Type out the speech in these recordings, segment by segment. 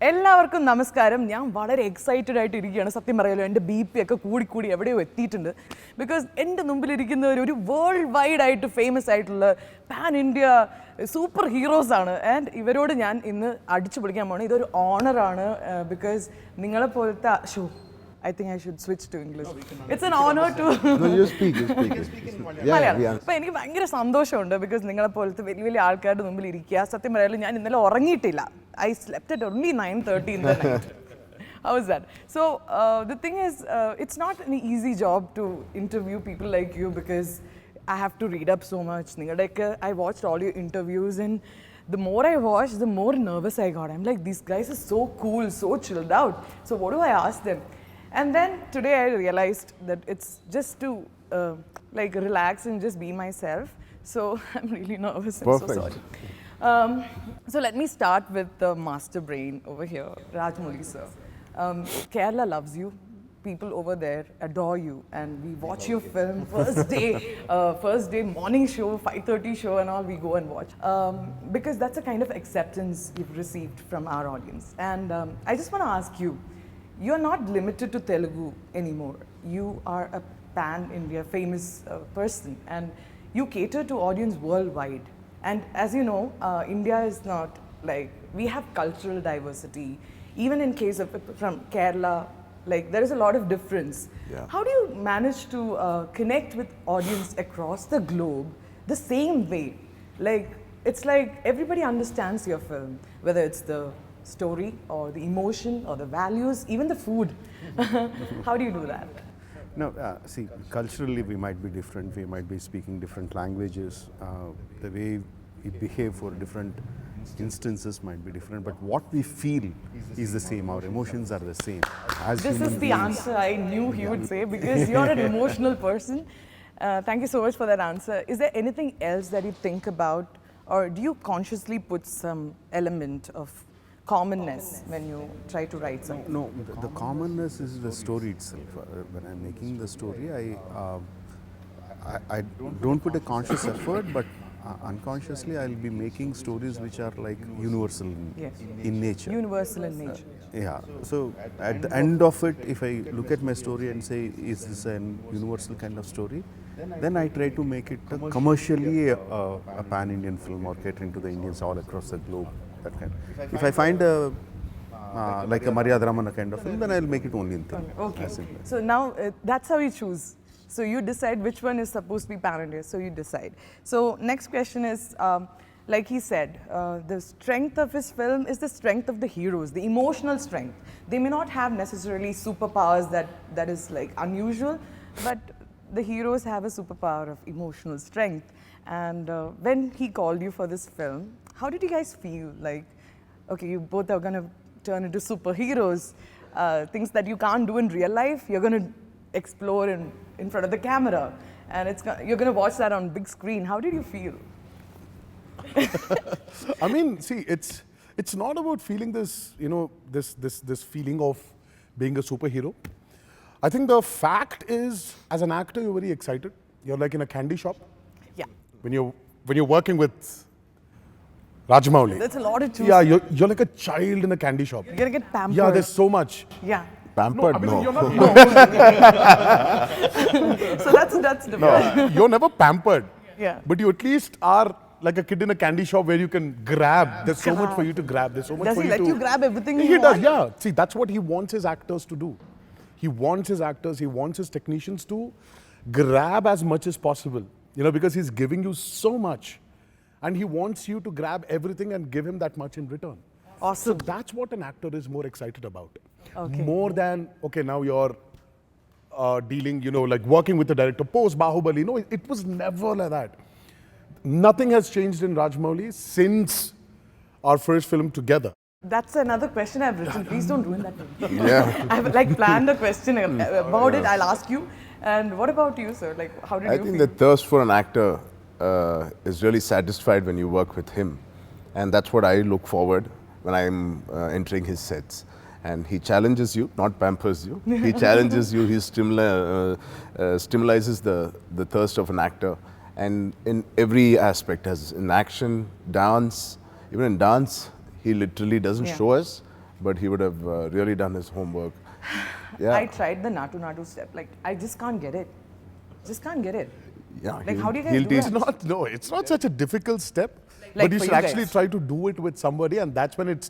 എല്ലാവർക്കും നമസ്കാരം. ഞാൻ വളരെ എക്സൈറ്റഡ് ആയിട്ട് ഇരിക്കുകയാണ്. സത്യം പറയാലോ, എൻ്റെ BP ഒക്കെ കൂടി എവിടെയോ എത്തിയിട്ടുണ്ട്. ബിക്കോസ് എൻ്റെ മുമ്പിലിരിക്കുന്നവർ ഒരു വേൾഡ് വൈഡ് ആയിട്ട് ഫേമസ് ആയിട്ടുള്ള പാൻ ഇന്ത്യ സൂപ്പർ ഹീറോസ് ആണ്. ആൻഡ് ഇവരോട് ഞാൻ ഇന്ന് അടിച്ചു പൊളിക്കാൻ പോകണം. ഇതൊരു ഓണറാണ്. ബിക്കോസ് നിങ്ങളെപ്പോലത്തെ I think I should switch to English. It's an honor to... No, you speak. അപ്പോൾ എനിക്ക് ഭയങ്കര സന്തോഷമുണ്ട്. ബിക്കോസ് നിങ്ങളെപ്പോലത്തെ വലിയ വലിയ ആൾക്കാരുടെ മുമ്പിൽ ഇരിക്കുക. സത്യം പറയാലും ഞാൻ ഇന്നലെ ഉറങ്ങിയിട്ടില്ല. I slept at only 9:30 in the night. How is that? So the thing is, it's not an easy job to interview people like you because I have to read up so much. I watched all your interviews and the more I watched, the more nervous I got. I'm like, these guys are so cool, so chilled out. So what do I ask them? And then today I realized that it's just to like relax and just be myself. So I'm really nervous. Perfect. I'm so sorry. So let me start with the master brain over here, Rajamouli sir. Kerala loves you. People over there adore you, and we watch your film first day morning show, 5:30 show, and all. We go and watch because that's a kind of acceptance you've received from our audience. And I just want to ask you. You're not limited to Telugu anymore. You are a pan-India famous person, and you cater to audience worldwide. And as you know, India is not like, we have cultural diversity. Even in case of from Kerala, like there is a lot of difference. Yeah. How do you manage to connect with audience across the globe the same way? Like, it's like everybody understands your film, whether it's the story or the emotion or the values, even the food. How do you do that? No, see, culturally we might be different, we might be speaking different languages, the way we behave for different instances might be different, but what we feel is the same, our emotions are the same. As this is the answer I knew he would say, because you're an emotional person. Thank you so much for that answer. Is there anything else that you think about, or do you consciously put some element of commonness when you try to write something? No, the commonness is the story itself. When I'm making the story, I don't put a conscious effort, but unconsciously I'll be making stories which are like universal in nature. Universal in nature. Yeah. So at the end of it, if I look at my story and say, is this a universal kind of story? Then I try to make it commercially a pan-Indian film or catering to the Indians all across the globe. That kind. If I find like a Maria Dramana kind of film, then I'll make it only in Telugu. Okay. So now that's how you choose. So you decide which one is supposed to be pan-India. So you decide. So next question is, like he said, the strength of his film is the strength of the heroes, the emotional strength. They may not have necessarily superpowers that is like unusual, but the heroes have a superpower of emotional strength. And when he called you for this film, how did you guys feel? Like, okay, you both are going to turn into superheroes. Things that you can't do in real life, you're going to explore in front of the camera. And you're going to watch that on big screen. How did you feel? I mean, see, it's not about feeling this, you know, this feeling of being a superhero. I think the fact is, as an actor, you're very excited. You're like in a candy shop. Yeah. When you're working with Rajamouli. There's a lot to choose. Yeah, you're like a child in a candy shop. You're going to get pampered. Yeah, there's so much. Yeah. Pampered? I mean, No. you're not, So that's different. no, you're never pampered. Yeah. But you at least are like a kid in a candy shop where you can grab. There's so much for you to grab. There's so much Does for he you let to... you grab everything He you does, want? yeah. See, that's what he wants his actors to do. He wants his actors, he wants his technicians to grab as much as possible. You know, because he's giving you so much. And he wants you to grab everything and give him that much in return. Awesome. So that's what an actor is more excited about. Okay. More than, okay, now you're dealing, you know, like working with the director, post Bahubali. No, it was never like that. Nothing has changed in Rajamouli since our first film together. That's another question I've written. Please don't ruin that. Yeah. I've like planned a question about it. I'll ask you. And what about you, sir? Like, how did I you think feel? the thirst for an actor is really satisfied when you work with him. And that's what I look forward when I'm entering his sets. And he challenges you, not pampers you. He challenges you, he stimulates the thirst of an actor. And in every aspect, as in action, dance, even in dance, he literally doesn't show us, but he would have really done his homework. Yeah. I tried the Natu Natu step. Like, I just can't get it. Just can't get it. Yeah, Like, how do you guys he'll do teach that? No, it's not such a difficult step, Like but you for should you actually guys. try to do it with somebody, and that's when it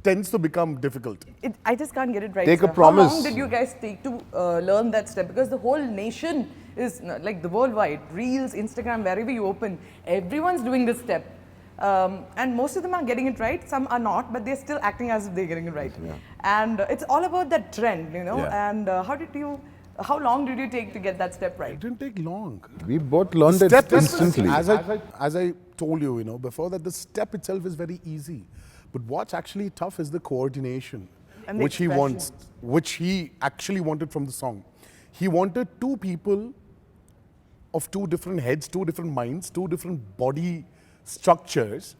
tends to become difficult. I just can't get it right. Take a sir. promise. How long did you guys take to learn that step? Because the whole nation is like the worldwide, Reels, Instagram, wherever you open, everyone's doing this step. And most of them are getting it right. Some are not, but they're still acting as if they're getting it right. Yeah. And it's all about that trend, you know. Yeah. And how long did you take to get that step It right? didn't take long. We both learned it Step instantly. as I told you, before that, the step itself is very easy. But what's actually tough is the coordination, And the which he expression. wants, which he actually wanted from the song. He wanted two people of two different heads, two different minds, two different body structures,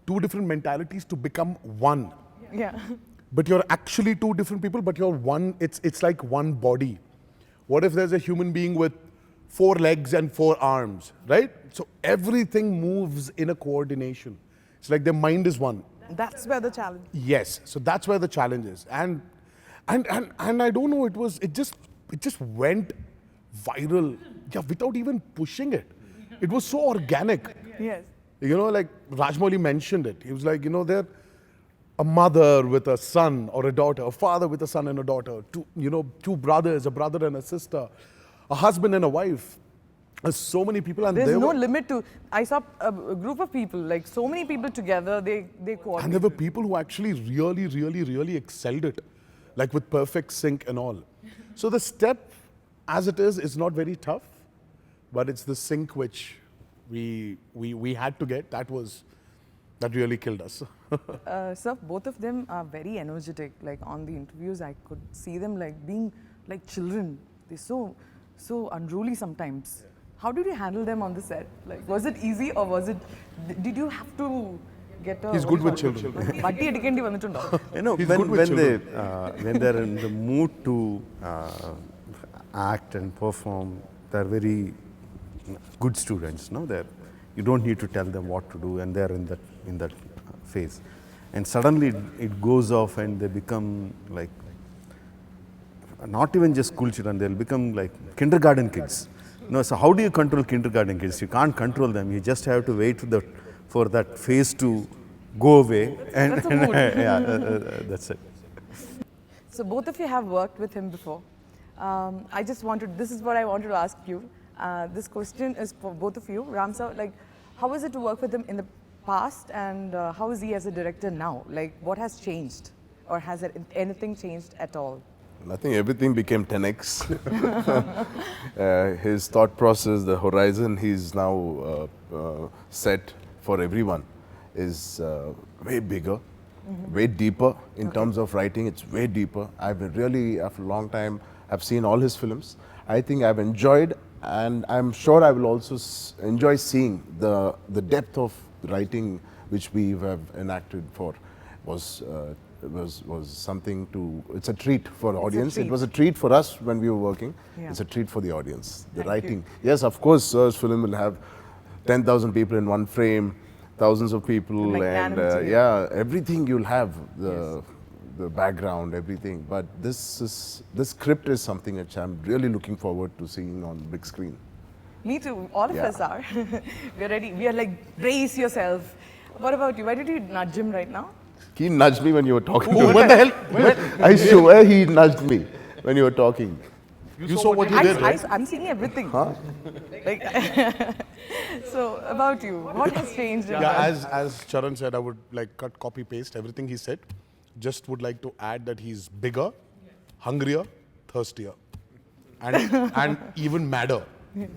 two different mentalities to become one. Yeah. But you're actually two different people, but you're one, it's like one body. What if there's a human being with 4 legs and 4 arms, right? So everything moves in a coordination. It's like their mind is one. That's where the challenge. Yes, so that's where the challenge is. And I don't know, it just went viral, yeah, without even pushing it. It was so organic. Yes. Like Rajamouli mentioned it. He was like, they're a mother with a son or a daughter, a father with a son and a daughter, two brothers, a brother and a sister, a husband and a wife. There's so many people, and There's there no were, limit to. I saw a group of people, like so many people together. They and coordinate. there were people who actually really excelled it, like with perfect sync and all. So the step, as it is not very tough, but it's the sync which we had to get. That really killed us. Sir, both of them are very energetic. Like on the interviews, I could see them like being like children. They're so unruly sometimes. How did you handle them on the set? Like, was it easy or was it? Did you have to get a? He's good with children. Batti edikendi vanittundo. When they're in the mood to act and perform, they're very good students. You don't need to tell them what to do, and they're in that phase. And suddenly it goes off, and they become like not even just school children. They'll become like kindergarten kids. So how do you control kindergarten kids? You can't control them. You just have to wait for that phase to go away. And That's a mood. that's it. So both of you have worked with him before. This is what I wanted to ask you. This question is for both of you. Ram sir, like, how was it to work with him in the past, and how is he as a director now? Like, what has changed, or has anything changed at all? I think everything became 10x. His thought process, the horizon he's now set for everyone is way bigger, way deeper in terms of writing. It's way deeper. I've really, after a long time, I've seen all his films. I think I've enjoyed, and I'm sure I will also enjoy seeing the depth of writing which we have enacted for was something to, it's a treat for the audience. It was a treat for us when we were working. Yeah. It's a treat for the audience. The Thank writing. Yes, of course, Sir's film will have 10,000 people in one frame, thousands of people, and magnanimity. everything you'll have, the background, everything. But this script is something which I'm really looking forward to seeing on big screen. Me too. All of Yeah. us are. We're ready. We are like, brace yourself. What about you? Why did you nudge him right now? He nudged me when you were talking to him. What the hell? I swear he nudged me when you were talking. You saw what you did, right? I'm seeing everything. Huh? Like, so about you, what has changed? in Yeah, life? as Charan said, I would like cut, copy, paste everything he said. Just would like to add that he's bigger, hungrier, thirstier, and even madder than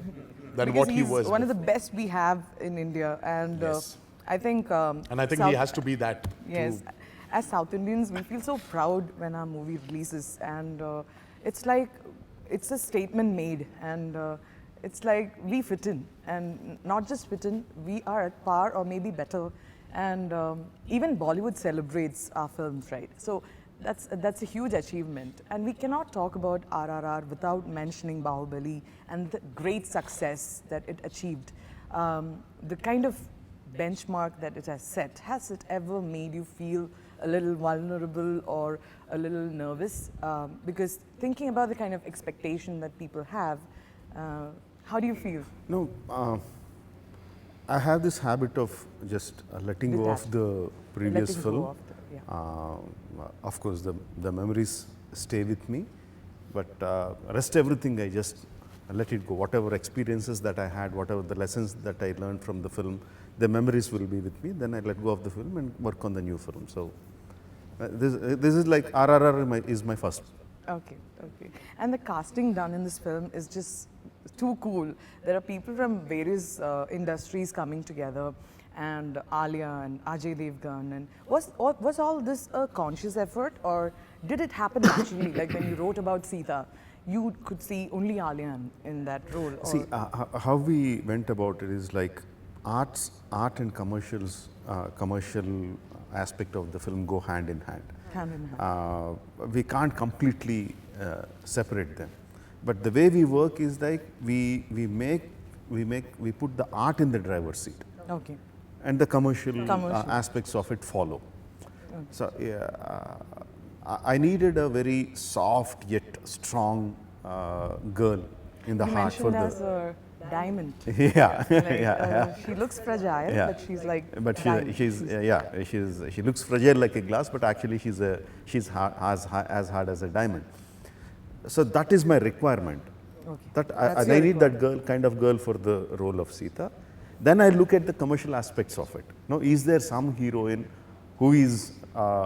Because what he he's was. one of the best we have in India, and Yes. I think. And I think he has to be that. Yes, as South Indians, we feel so proud when our movie releases, and it's like it's a statement made, and it's like we fit in, and not just fit in, we are at par or maybe better, and even Bollywood celebrates our films, right? So that's a huge achievement, and we cannot talk about RRR without mentioning Bahubali and the great success that it achieved. The kind of benchmark that it has set, has it ever made you feel a little vulnerable or a little nervous? Because thinking about the kind of expectation that people have, how do you feel? No, I have this habit of just letting go of the previous Letting go film. of the- yeah. Of course, the memories stay with me, but rest everything I just let it go. Whatever experiences that I had, whatever the lessons that I learned from the film, the memories will be with me. Then I let go of the film and work on the new film. So this is like RRR is my first. Okay, okay. And the casting done in this film is just too cool. There are people from various industries coming together, and Alia and Ajay Devgan. And was all this a conscious effort, or did it happen naturally? Like when you wrote about Sita, you could see only Alia in that role. Or See, how we went about it is like art and commercial aspect of the film go hand in hand. hand in hand. We can't completely separate them. But the way we work is like we put the art in the driver's seat, Okay. and the commercial, Commercial. aspects of it follow. So I needed a very soft yet strong girl in the You heart for mentioned as the. a diamond. Yeah, Like, yeah. she looks fragile, Yeah. but she's like But diamond. she looks fragile like a glass, but actually she's as hard as a diamond. So that is my requirement. Okay. That That's I your need that kind of girl for the role of Sita. Then I look at the commercial aspects of it. Now, is there some heroine who is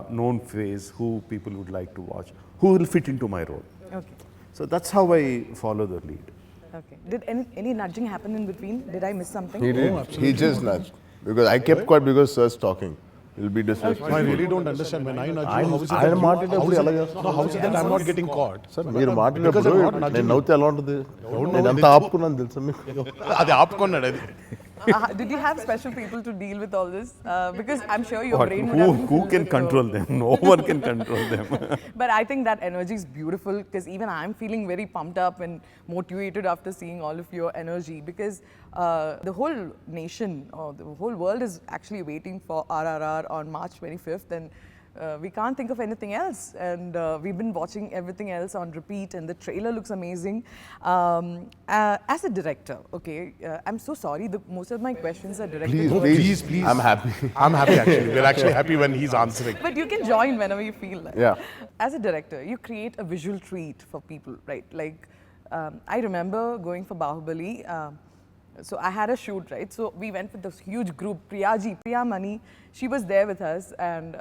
known face, who people would like to watch, who will fit into my role? Okay. So that's how I follow the lead. Okay. Did any nudging happen in between? Did I miss something? He did. He just nudged. Because I kept quiet because sir's talking. He'll be disrespectful. I really don't understand when I nudge you. How is it ఆయన that మాట్లాడేటప్పుడు ఎలా you, no, how is it that I'm not getting caught? Sir మీరు Because మాట్లాడినప్పుడు I'm not nudging నేను you. నవ్వుతే ఎలా ఉంటుంది నేను ఎంత ఆపుకున్నాను తెలుసా మీకు అది ఆపుకున్నాడు అది. Did you have special people to deal with all this? Because I'm sure your What? brain would have been Who filled can with control them? No one can control them. But I think that energy is beautiful because even I'm feeling very pumped up and motivated after seeing all of your energy because the whole nation or the whole world is actually waiting for RRR on March 25th and we can't think of anything else and we've been watching everything else on repeat and the trailer looks amazing. As a director, okay, I'm so sorry, most of my questions are directed Please, towards Please. I'm happy. I'm happy actually. We're actually happy when he's answering. But you can join whenever you feel like. Yeah. As a director, you create a visual treat for people, right? Like, I remember going for Bahubali. So I had a shoot, right? So we went with this huge group. Pearle Maaney, she was there with us, and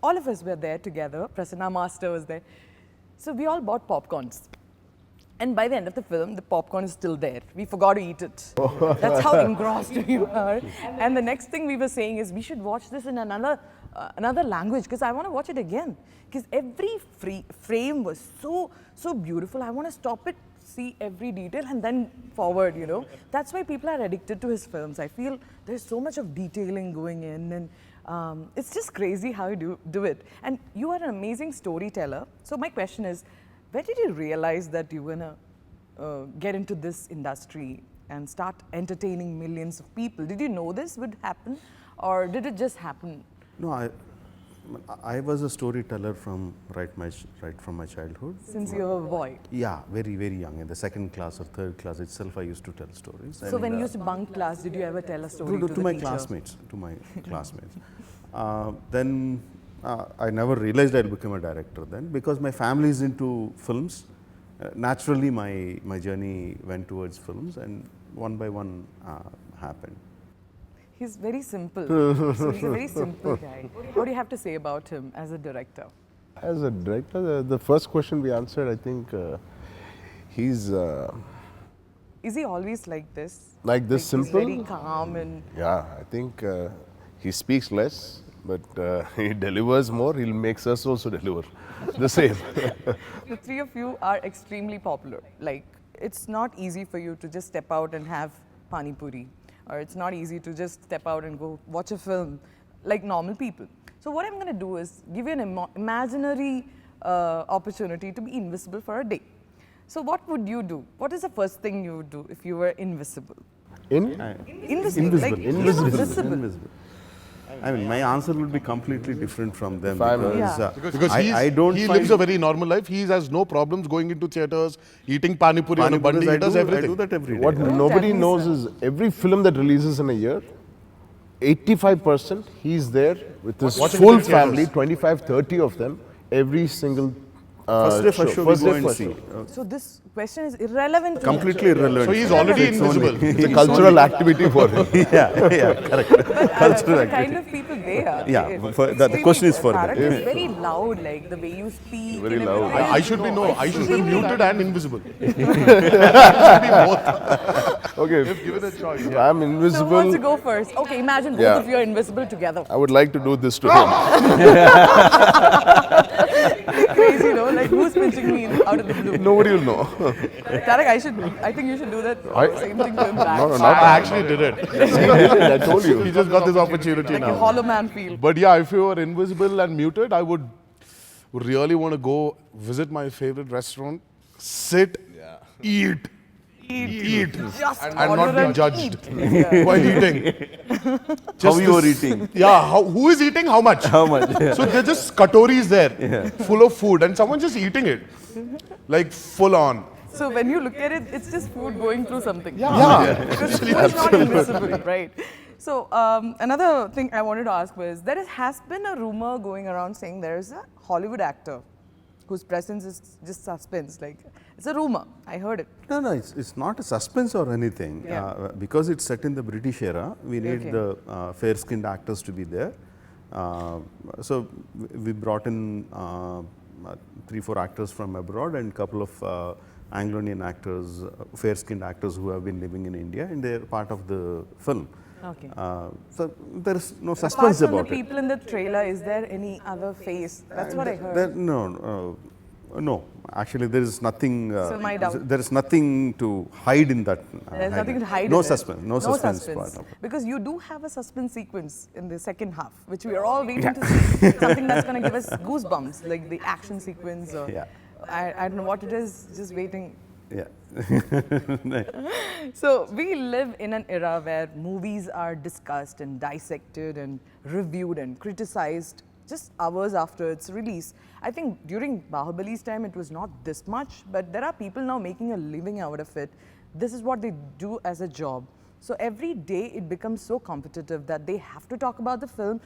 all of us were there together. Prasanna Master was there. So we all bought popcorns. And by the end of the film, the popcorn is still there. We forgot to eat it. That's how engrossed we were. And the next thing we were saying is, we should watch this in another language because I want to watch it again. Because every frame was so beautiful. I want to stop it, see every detail, and then forward. You know, that's why people are addicted to his films. I feel there's so much of detailing going in, and it's just crazy how you do it. And you are an amazing storyteller. So my question is, when did you realize that you were gonna get into this industry and start entertaining millions of people? Did you know this would happen, or did it just happen? No, I was a storyteller from right from my childhood. Since you were a boy. Yeah, very, very young. In the second class or third class itself, I used to tell stories. So when you used to bunk class, did you ever tell a story to to the my teacher? classmates, Then I never realized I'd become a director then because my family is into films. Naturally, my journey went towards films, and one by one happened. He's very simple. So he's a very simple guy. What do you have to say about him as a director? As a director, the first question we answered, I think he's Is he always like this? like this simple. He's very calm and Yeah, I think he speaks less, but he delivers more. He'll make us also deliver the same. the three of you are extremely popular. Like, it's not easy for you to just step out and have pani puri, or it's not easy to just step out and go watch a film like normal people. So what I'm going to do is give you an imaginary opportunity to be invisible for a day. So what would you do? What is the first thing you would do if you were invisible? In Invisible. Like, you're not visible. Invisible. I mean, my answer will be completely different from them I'm- Because I don't he find- lives a very normal life. He has no problems going into theaters, eating pani puri on a Pani puris, bandi. He does I everything. do that every day. What nobody tell me, knows sir. is every film that releases in a year, 85% he's there with his Watching full it in theaters. family, 25, 30 of them, every single First day, first show, First we go day, and first see. show. So this question is irrelevant to me. Completely irrelevant. So he's already invisible. It's a cultural activity for him. yeah, correct. For the kind of people they are. Yeah, it's for- the question is for them. Tarak is very loud, like the way you speak. Very and loud. everything. I should be I should be muted and invisible. Okay, If given a choice. if I'm So who invisible, wants to go first? Okay, imagine both Yeah. of you are invisible together. I would like to do this to him. Crazy, no? Like who's pinching me out of the blue? Nobody will know. Tarak, I think you should do that same thing to him back. No, I actually did it. I told you. He just got this opportunity Like a now. hollow man feel. But yeah, if you were invisible and muted, I would really want to go visit my favorite restaurant, sit, eat, Just and not order be and judged eat. while eating. How you are this- eating? Yeah, who is eating how much? How much? So there's just katoris there, full of food, and someone's just eating it, like full on. So when you look at it, it's just food going through something. Yeah. Because food is not invisible, right? So another thing I wanted to ask was, has been a rumor going around saying there's a Hollywood actor whose presence is just suspense. Like, it's a rumor. I heard it. No, it's not a suspense or anything. Yeah. Because it's set in the British era, we need Okay. the fair-skinned actors to be there. So we brought in 3-4 actors from abroad and a couple of Anglo-Indian actors, fair-skinned actors who have been living in India, and they're part of the film. Okay. So there is no Apart suspense from the about it. people in the trailer, is there any other face? That's what I heard. No, actually there is nothing. So my doubt. There is nothing to hide in that. There's nothing to hide. No in it. suspense. No suspense part of it. Because you do have a suspense sequence in the second half, which we are all waiting to see. Something that's going to give us goosebumps, like the action sequence. Or Yeah. I don't know what it is. Just waiting. Yeah. So we live in an era where movies are discussed and dissected and reviewed and criticized just hours after its release. I think during Bahubali's time it was not this much, but there are people now making a living out of it. This is what they do as a job. So every day it becomes so competitive that they have to talk about the film.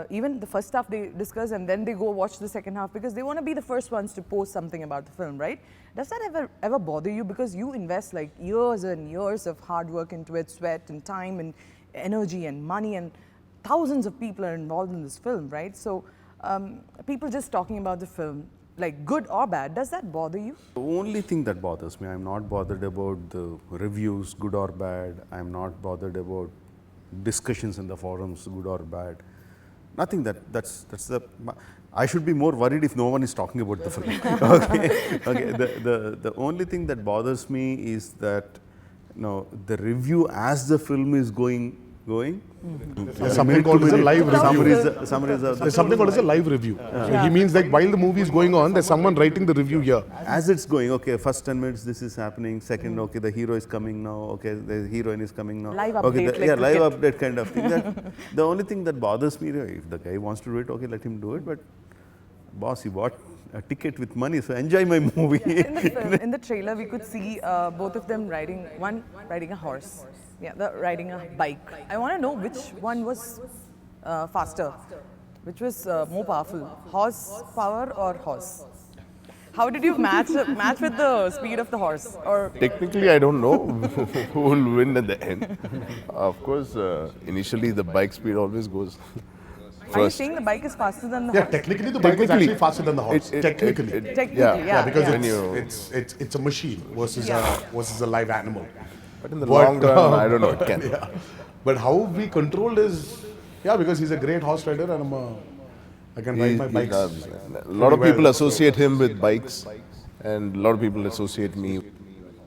Even the first half they discuss and then they go watch the second half because they want to be the first ones to post something about the film, right? Does that ever bother you? Because you invest like years and years of hard work into it, sweat and time and energy and money, and thousands of people are involved in this film, right? So people just talking about the film, like good or bad, does that bother you? The only thing that bothers me, I'm not bothered about the reviews, good or bad. I'm not bothered about discussions in the forums, good or bad. Nothing that's the. I should be more worried if no one is talking about the film. Okay. The only thing that bothers me is that the review as the film is going. There's something called as a live review. There's something called as a live review. So he means like while the movie is going on, there's someone writing the review here. As it's going, okay, first 10 minutes this is happening, second, okay, the hero is coming now, okay, the heroine is coming now. Live okay, update, like live cricket. update kind of thing. The only thing that bothers me, if the guy wants to do it, okay, let him do it, but boss, he bought a ticket with money, so enjoy my movie. In the film, in the trailer, we could see both of them one riding a horse, riding a bike. I want to know which one was faster, which was more powerful, horse power or horse? How did you match with the speed of the horse? Or Technically, I don't know who will win at the end. Of course, initially the bike speed always goes are you first. saying the bike is faster than the Yeah, horse? technically the bike is actually faster than the horse. Technically. Technically, yeah, Because yeah. it's a machine versus a live animal. But in the long run, I don't know, it can. Yeah. But how we controlled is because he's a great horse rider and I can ride my He bikes. loves it. A lot of people associate him with bikes, and a lot of people associate me.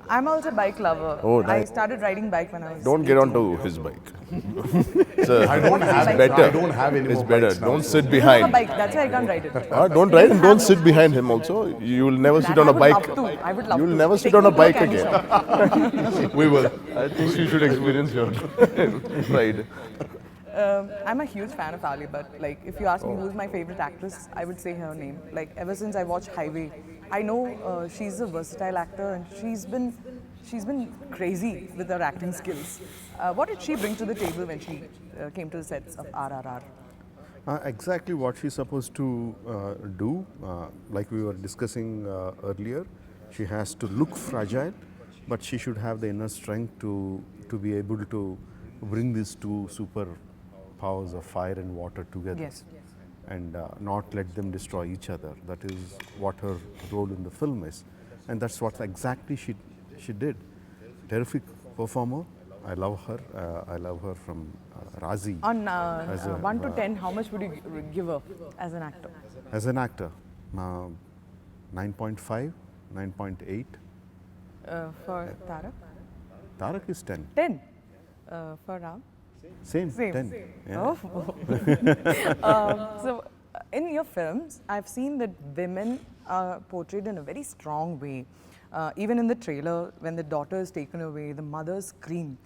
I'm also a bike lover. Oh, I nice. started riding bike when I was Don't get 18. onto his bike. So I don't have it's better. I don't have any It's more better. bikes now. Don't sit I have a behind. bike, that's why I can't ride it. Don't ride and don't sit behind him also. You will never sit on a I would bike. love to. I would love You will to. never sit Take on a me to bike candy again. shop. We will. I think you should experience your ride. I'm a huge fan of Ali, but like if you ask me who's my favorite actress, I would say her name. Like ever since I watched Highway, I know she's a versatile actor and she's been crazy with her acting skills. What did she bring to the table when she came to the sets of RRR? Exactly what she's supposed to do, like we were discussing earlier. She has to look fragile, but she should have the inner strength to be able to bring these two super powers of fire and water together. Yes. And not let them destroy each other. That is what her role in the film is. And that's what exactly she did. Terrific performer. I love her. I love her from Razi. On As a, 1 to 10, how much would you give her as an actor? As an actor, 9.5, 9.8. For Tarak? Tarak is 10. 10. For Ram? Same. Same. 10. Yeah. Oh. So, in your films, I've seen that women are portrayed in a very strong way. Even in the trailer, when the daughter is taken away, the mothers scream.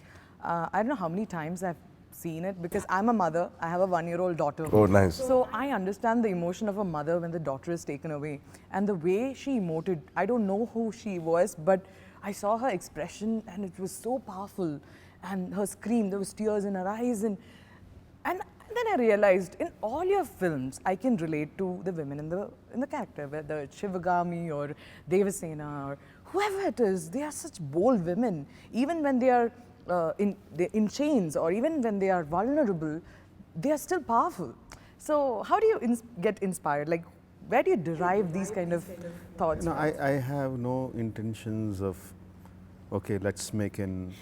I don't know how many times I've seen it because I'm a mother. I have a 1-year-old daughter. Oh, nice. So I understand the emotion of a mother when the daughter is taken away. And the way she emoted, I don't know who she was, but I saw her expression and it was so powerful. And her scream, there was tears in her eyes. And then I realized in all your films, I can relate to the women in the character, whether it's Shivagami or Devasena or whoever it is. They are such bold women. Even when they are in chains or even when they are vulnerable, they are still powerful. So how do you get inspired? Like, where do you derive these kind of thoughts? No, I have no intentions of, okay, let's make an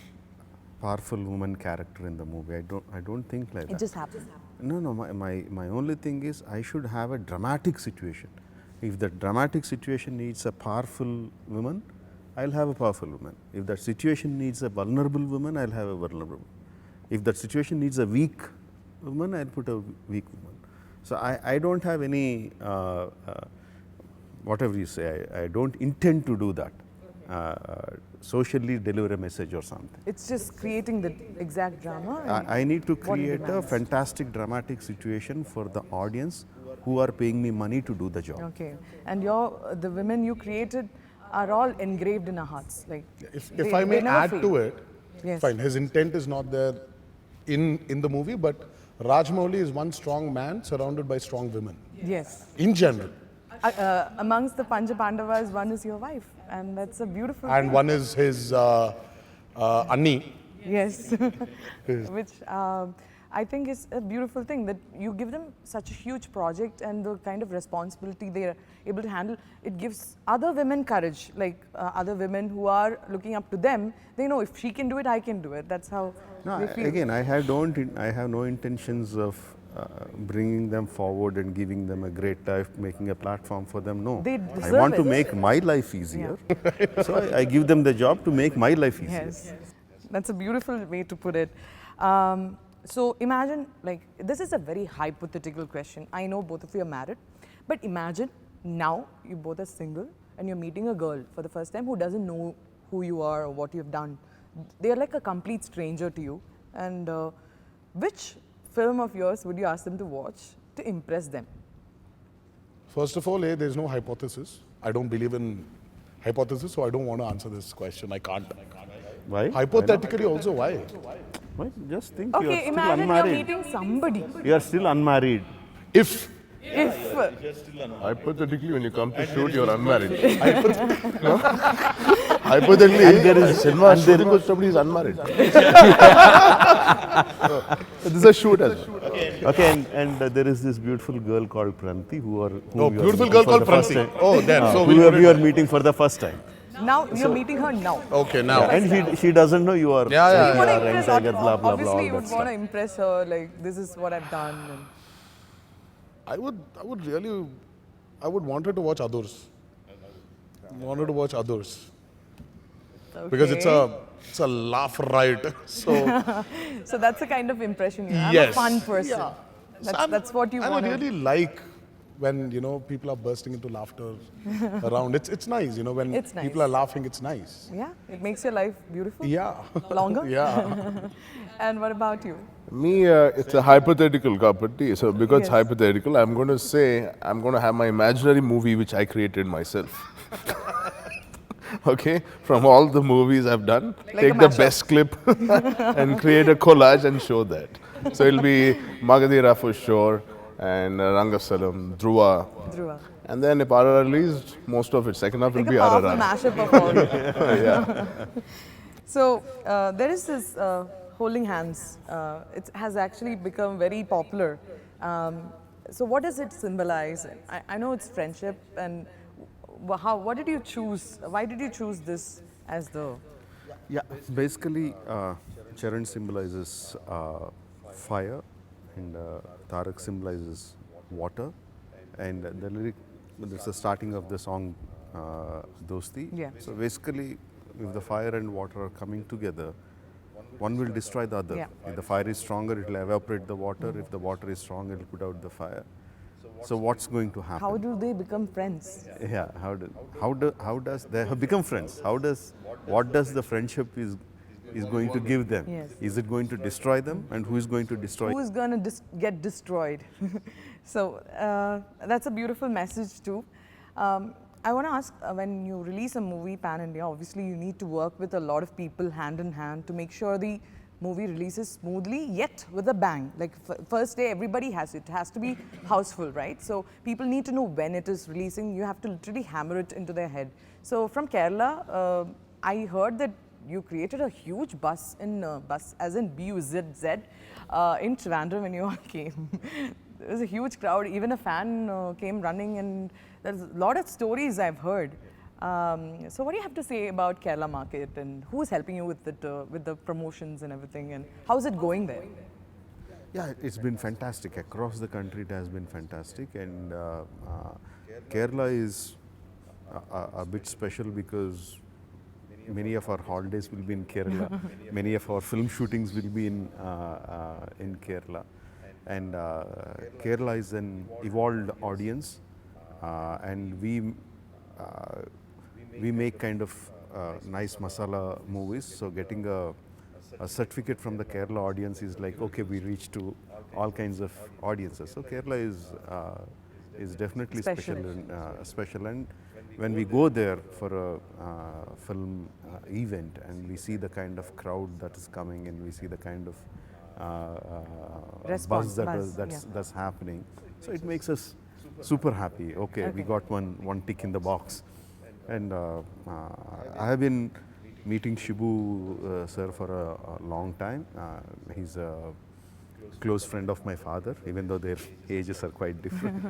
powerful woman character in the movie. I don't think like that. It just happens. No, my only thing is I should have a dramatic situation. If the dramatic situation needs a powerful woman, I'll have a powerful woman. If that situation needs a vulnerable woman, I'll have a vulnerable woman. If that situation needs a weak woman, I'll put a weak woman. So I don't have any, whatever you say, I don't intend to do that. Socially deliver a message or something. It's just creating the exact drama. I need to what it create a demands. fantastic dramatic situation for the audience who are paying me money to do the job. Okay. And the women you created are all engraved in our hearts. Like If I may never add fail. to it, Yes. fine, his intent is not there in the movie, but Rajamouli is one strong man surrounded by strong women, Yes. in general. Amongst the Pancha Pandavas, one is your wife. And that's a beautiful And thing. one is his Anni. Yes. Which I think is a beautiful thing that you give them such a huge project and the kind of responsibility they are able to handle. It gives other women courage, like other women who are looking up to them. They know if she can do it, I can do it. That's how No, they feel. again, I have no intentions of bringing them forward and giving them a great life, making a platform for them. No, They I deserve want to it. make my life easier. So I give them the job to make my life easier. Yes, that's a beautiful way to put it. So imagine, like, this is a very hypothetical question. I know both of you are married, but imagine now you both are single and you're meeting a girl for the first time who doesn't know who you are or what you've done. They're like a complete stranger to you. And which film of yours would you ask them to watch to impress them? First of all, there's no hypothesis. I don't believe in hypothesis, so I don't want to answer this question. I can't. Why? Hypothetically also, why? Why? Just think you are Okay, still imagine you're unmarried. meeting somebody. You are still unmarried. If Hypothetically, when you come to shoot, you're unmarried. hypothetically, And there is cinema shooting with somebody is unmarried. This is a shoot as well. Okay, and there is this beautiful girl called Pranti who no, you are beautiful meeting girl for called the first Pranti. time. Oh, then so Who you are meeting for the first time. Now you're meeting her now. Okay, now. And she doesn't know you are. Yeah, You want to are impress, Tiger, blah, blah, blah, obviously all you that would want to impress her, like, this is what I've done. And I would really, I would want her to watch others. Want her to watch others because it's a laugh ride. So So that's the kind of impression you have. I'm yes, a fun person. Yeah. That's what you I want would to... really like when, you know, people are bursting into laughter around. It's nice, you know, when It's people nice. are laughing, it's nice. Yeah, it makes your life beautiful. Yeah. Longer. Yeah. And what about you? Me, it's a hypothetical cup of tea. So because it's Yes. hypothetical, I'm going to say I'm going to have my imaginary movie which I created myself. Okay, from all the movies I've done, Like a take the mashup. best clip and create a collage and show that. So it'll be Magadira for sure, and Rangasalam, Dhruva. Dhruva. And then if RRR released, most of it, second half will Like a be powerful RRR. mashup of all. So there is this holding hands. It has actually become very popular. So what does it symbolize? I know it's friendship, and what did you choose? Why did you choose this as the? Yeah, basically, Charan symbolizes fire, and Tarak symbolizes water, and the lyric, it's the starting of the song, Dosti. Yeah. So basically, if the fire and water are coming together, one will destroy the other. Yeah. If the fire is stronger, it will evaporate the water. If the water is strong, it will put out the fire. So what's going to happen? How do they become friends? Yeah, how does they have become friends? What does the friendship is going to give them? Yes. Is it going to destroy them, and who is going to destroy? Who is going to get destroyed? So that's a beautiful message too. I want to ask, when you release a movie pan India, obviously you need to work with a lot of people hand in hand to make sure the movie releases smoothly, yet with a bang. Like first day, everybody has it. It has to be houseful, right? So people need to know when it is releasing. You have to literally hammer it into their head. So from Kerala, I heard that you created a huge bus as in BUZZ, in Trivandrum when you all came. There was a huge crowd. Even a fan came running, and there's a lot of stories I've heard. So what do you have to say about Kerala market, and who is helping you with it, with the promotions and everything, and how's it going there? Yeah, it's been fantastic across the country. It has been fantastic, and Kerala is a bit special because many of our holidays will be in Kerala. Many of our film shootings will be in Kerala, and Kerala is an evolved audience, and we make kind of nice masala movies. So getting a certificate from the Kerala audience is like, okay, we reach to all kinds of audiences. So Kerala is definitely special. And when we go there for a film event, and we see the kind of crowd that is coming, and we see the kind of buzz that's happening, so it makes us super happy. Okay, we got one tick in the box. And I have been meeting Shibu sir for a long time. He's a close friend of my father, even though their ages are quite different.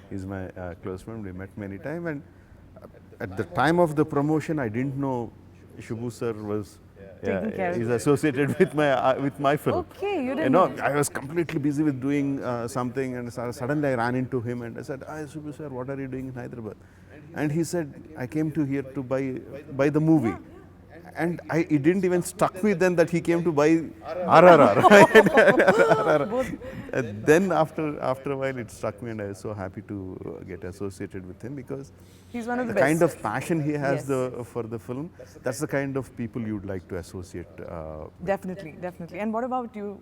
He's my close friend. We met many times, and at the time of the promotion, I didn't know Shibu sir was is associated with my film. Okay, you didn't You know, I was completely busy with doing something, and suddenly I ran into him and I said, "Hi, Shibu sir, what are you doing in Hyderabad?" And he said, "I came to here to buy the movie." And it didn't even stuck with then that he came to buy RRR. And then after a while it struck me, and I was so happy to get associated with him, because He's one of the kind best. of passion he has Yes. for the film, that's the kind of people you'd like to associate. Definitely, definitely. And what about you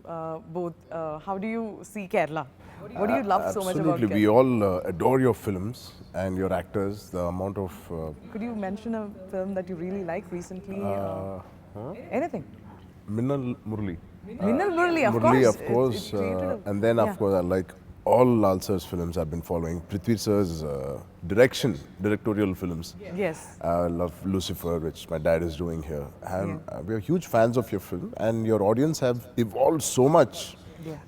both? How do you see Kerala? What do you love so much about Absolutely. We Kerala? all adore your films and your actors. The amount of Could you mention a film that you really like recently? Anything? Minnal Murli. Minnal Murli, of Murli, course. of course. It created a- And then, yeah. of course, I like all Lal sir's films I've been following. Prithvi sir's directorial films. Yes. I love Lucifer, which my dad is doing here. We are huge fans of your film, and your audience have evolved so much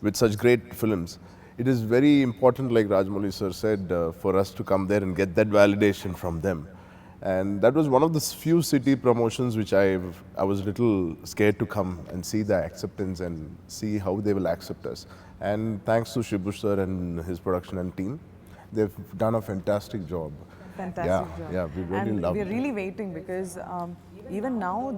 with such great films. It is very important, like Rajamouli sir said, for us to come there and get that validation from them. And that was one of the few city promotions which I was a little scared to come and see the acceptance and see how they will accept us. And thanks to Shibu sir and his production and team, they've done a fantastic job. Fantastic job. Yeah, we really and love we're it. really waiting because even now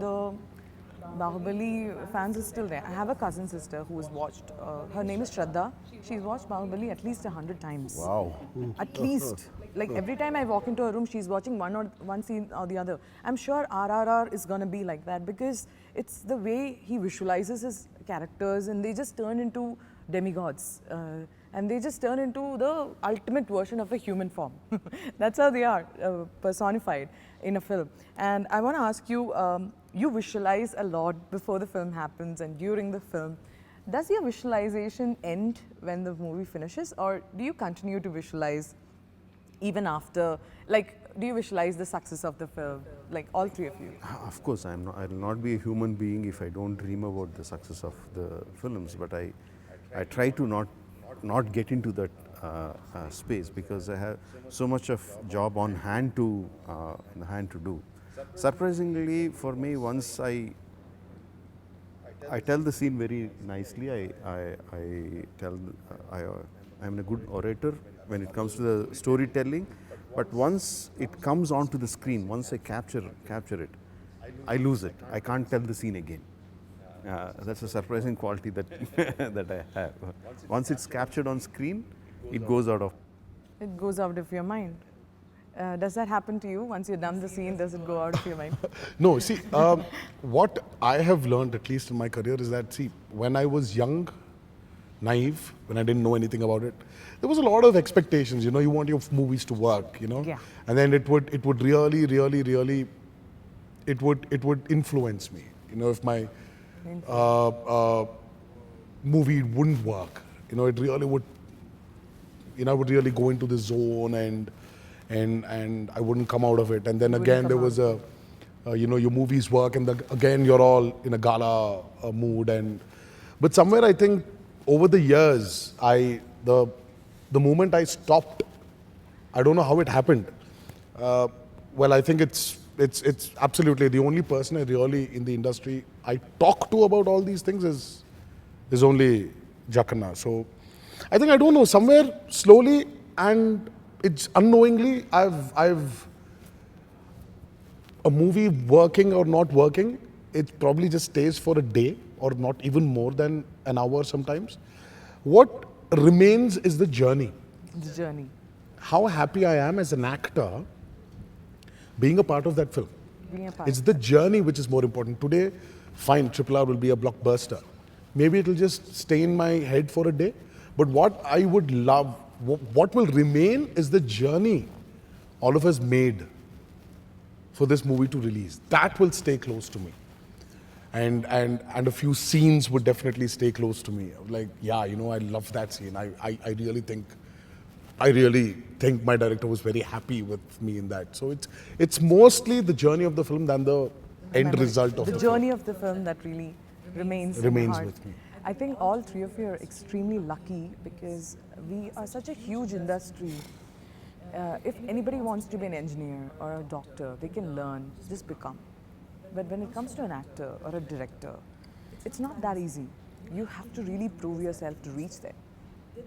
Bahubali fans are still there. I have a cousin sister who has watched, her name is Shraddha. She's watched Bahubali at least 100 times. Wow. At least. Like every time I walk into a room, she's watching one scene or the other. I'm sure RRR is going to be like that because it's the way he visualizes his characters and they just turn into demigods. And they just turn into the ultimate version of a human form. That's how they are personified in a film. And I want to ask you, you visualize a lot before the film happens and during the film. Does your visualization end when the movie finishes, or do you continue to visualize even after? Like, do you visualize the success of the film? Like all three of you? Of course, I will not be a human being if I don't dream about the success of the films. But I try to not get into that space because I have so much of job on hand to do. Surprisingly, for me, once I tell the scene very nicely. I'm a good orator when it comes to the storytelling. But once it comes onto the screen, once I capture it, I lose it. I can't tell the scene again. That's a surprising quality that that I have. Once it's captured on screen, it goes out of. It goes out of your mind. Does that happen to you? Once you're done the scene, does it go out of your mind? No, see, what I have learned, at least in my career, is that, see, when I was young, naive, when I didn't know anything about it, there was a lot of expectations. You know, you want your movies to work. You know, Yeah. and then it would really, it would influence me. You know, if my movie wouldn't work, you know, it really would. You know, I would really go into the zone and I wouldn't come out of it. And then again, there was you know, your movies work, and again you're all in a gala mood. But somewhere I think over the years, the moment I stopped, I don't know how it happened. Well, I think it's absolutely the only person I really in the industry I talk to about all these things is only Jakanna. So I think, I don't know, somewhere slowly and it's unknowingly, I've a movie working or not working, it probably just stays for a day or not even more than an hour sometimes. What remains is the journey. The journey. How happy I am as an actor being a part of that film. Being a part. It's the journey which is more important. Today, fine, RRR will be a blockbuster. Maybe it'll just stay in my head for a day. But what I would love, what will remain is the journey all of us made for this movie to release. That will stay close to me. And a few scenes would definitely stay close to me. Like, yeah, you know, I love that scene. I really think my director was very happy with me in that. So it's mostly the journey of the film than the end result of the journey of the film that really remains in the heart. with me. I think all three of you are extremely lucky because we are such a huge industry. If anybody wants to be an engineer or a doctor, they can learn, just become. But when it comes to an actor or a director, it's not that easy. You have to really prove yourself to reach there.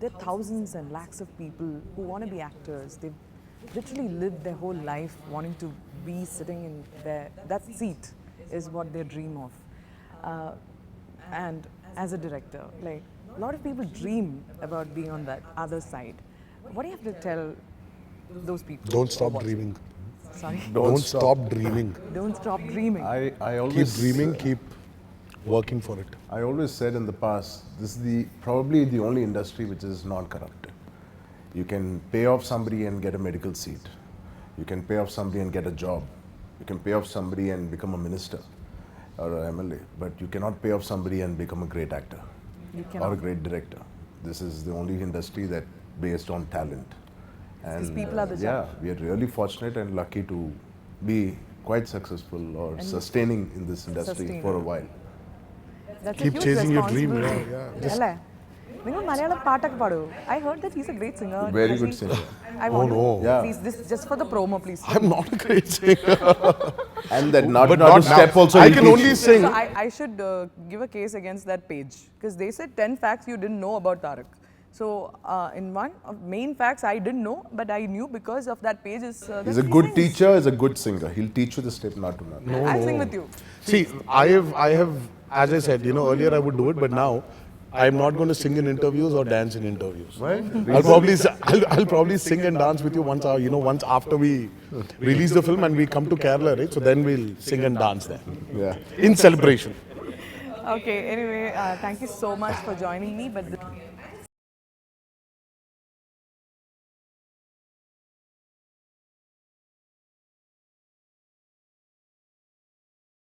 There are thousands and lakhs of people who want to be actors. They've literally lived their whole life wanting to be sitting in that seat is what they dream of. And as a director, like, a lot of people dream about being on that other side. What do you have to tell those people? Don't stop dreaming. Sorry? Don't stop dreaming. Don't stop dreaming. I Keep always dreaming, keep working for it. I always said in the past, this is probably the only industry which is non-corrupted. You can pay off somebody and get a medical seat. You can pay off somebody and get a job. You can pay off somebody and become a minister or an MLA, but you cannot pay off somebody and become a great actor You or a cannot. great director. This is the only industry that based on talent. These people are the yeah, judge. we are really fortunate and lucky to be quite successful or sustaining in this industry Sustaining. for a while. That's a Keep huge chasing your dream, responsibility. yeah. Just- അല്ലേ? നിങ്ങൾ മലയാളം പാട്ടൊക്കെ പാടുമോ? I heard that he's a great singer. Very Has good he- singer. I want no. to, Yeah. please, this just for the promo, please. I'm not a great singer. And that not But to not step now. also. I will can teach only you. sing. So I should give a case against that page because they said 10 facts you didn't know about Tarak. So in one of main facts I didn't know, but I knew because of that page is that He's a he good sings. teacher, he's a good singer. He'll teach you the step not to learn. I'll sing with you. See, I have, as I said, earlier I would do it, but now I'm not going to sing in interviews or dance in interviews. Why? I'll probably sing and dance with you once, once after we release the film and we come to Kerala, right? So then we'll sing and dance there. Yeah. In celebration. Okay, anyway, thank you so much for joining me. But